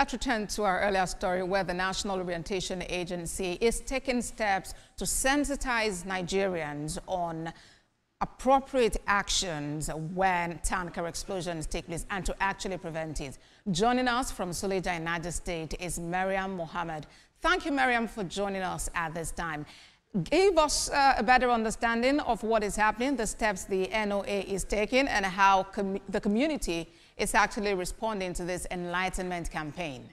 Let's return to our earlier story where the National Orientation Agency is taking steps to sensitize Nigerians on appropriate actions when tanker explosions take place and to actually prevent it. Joining us from Suleja in Niger State is Mariam Mohammed. Thank you, Mariam, for joining us at this time. Give us a better understanding of what is happening, the steps the NOA is taking, and how the community is actually responding to this enlightenment campaign.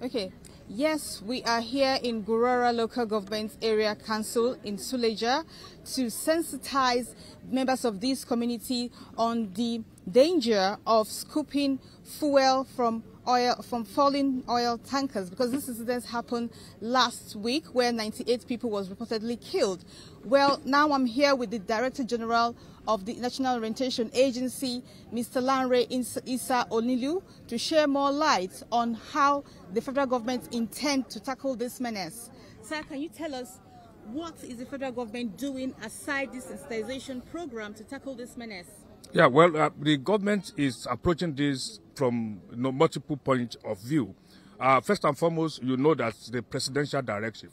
Okay. Yes, we are here in Gurara Local Government Area Council in Suleja to sensitize members of this community on the danger of scooping fuel from falling oil tankers, because this incident happened last week where 98 people was reportedly killed. Well, now I'm here with the Director General of the National Orientation Agency, Mr. Lanre Isa Onilu, to share more light on how the federal government intends to tackle this menace. Sir, can you tell us what is the federal government doing aside this sensitization program to tackle this menace? Yeah, well, the government is approaching this from multiple points of view. First and foremost, you know that's the presidential directive,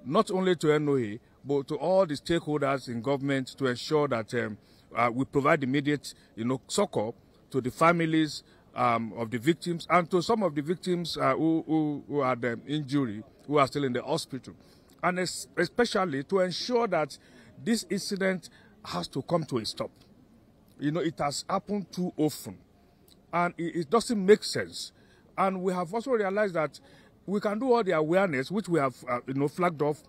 not only to NOA, but to all the stakeholders in government to ensure that we provide immediate, succor to the families of the victims and to some of the victims who had injury, who are still in the hospital. And especially to ensure that this incident has to come to a stop. It has happened too often, and it doesn't make sense. And we have also realized that we can do all the awareness, which we have, flagged off,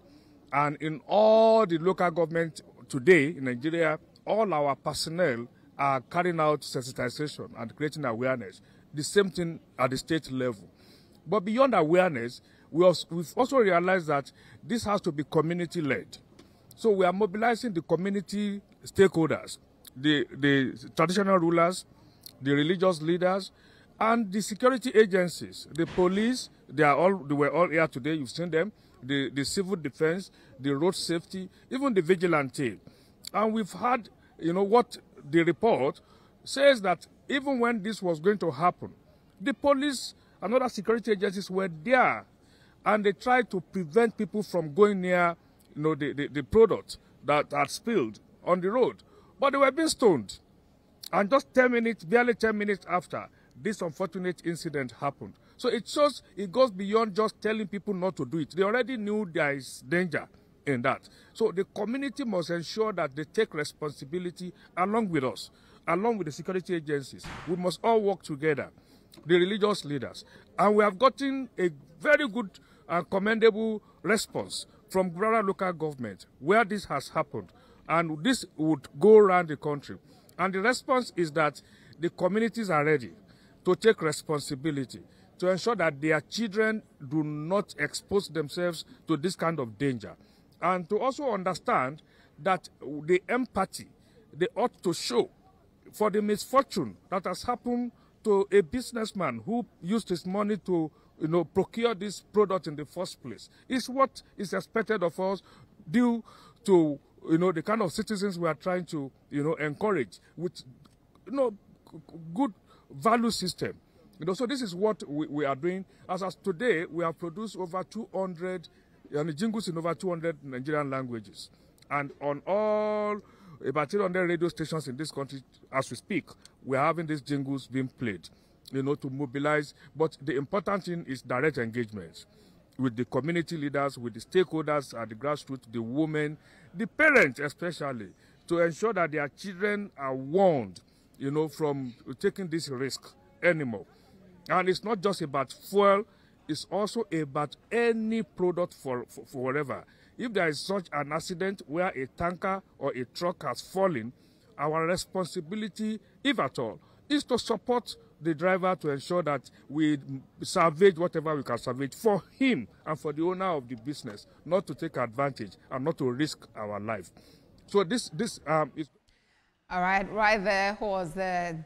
and in all the local government today in Nigeria, all our personnel are carrying out sensitization and creating awareness. The same thing at the state level. But beyond awareness, we've also realized that this has to be community-led. So we are mobilizing the community stakeholders, the traditional rulers, the religious leaders, and the security agencies, the police. They were all here today. You've seen them. The civil defense, the road safety, even the vigilante. And we've had, what the report says, that even when this was going to happen, the police and other security agencies were there, and they tried to prevent people from going near, the product that had spilled on the road. But they were being stoned. And just 10 minutes, barely 10 minutes after, this unfortunate incident happened. So it shows it goes beyond just telling people not to do it. They already knew there is danger in that. So the community must ensure that they take responsibility along with us, along with the security agencies. We must all work together, the religious leaders. And we have gotten a very good and commendable response from Gurara local government where this has happened. And this would go around the country. And the response is that the communities are ready to take responsibility to ensure that their children do not expose themselves to this kind of danger. And to also understand that the empathy they ought to show for the misfortune that has happened to a businessman who used his money to procure this product in the first place is what is expected of us due to the kind of citizens we are trying to, encourage with, good value system. So this is what we are doing. As of today, we have produced over 200 jingles in over 200 Nigerian languages. And on all about 300 radio stations in this country, as we speak, we are having these jingles being played, to mobilize. But the important thing is direct engagement with the community leaders, with the stakeholders at the grassroots, the women, the parents especially, to ensure that their children are warned, from taking this risk anymore. And it's not just about fuel, it's also about any product for whatever. If there is such an accident where a tanker or a truck has fallen, our responsibility, if at all, is to support the driver to ensure that we salvage whatever we can salvage for him and for the owner of the business, not to take advantage and not to risk our life. So this is... All right, right there was the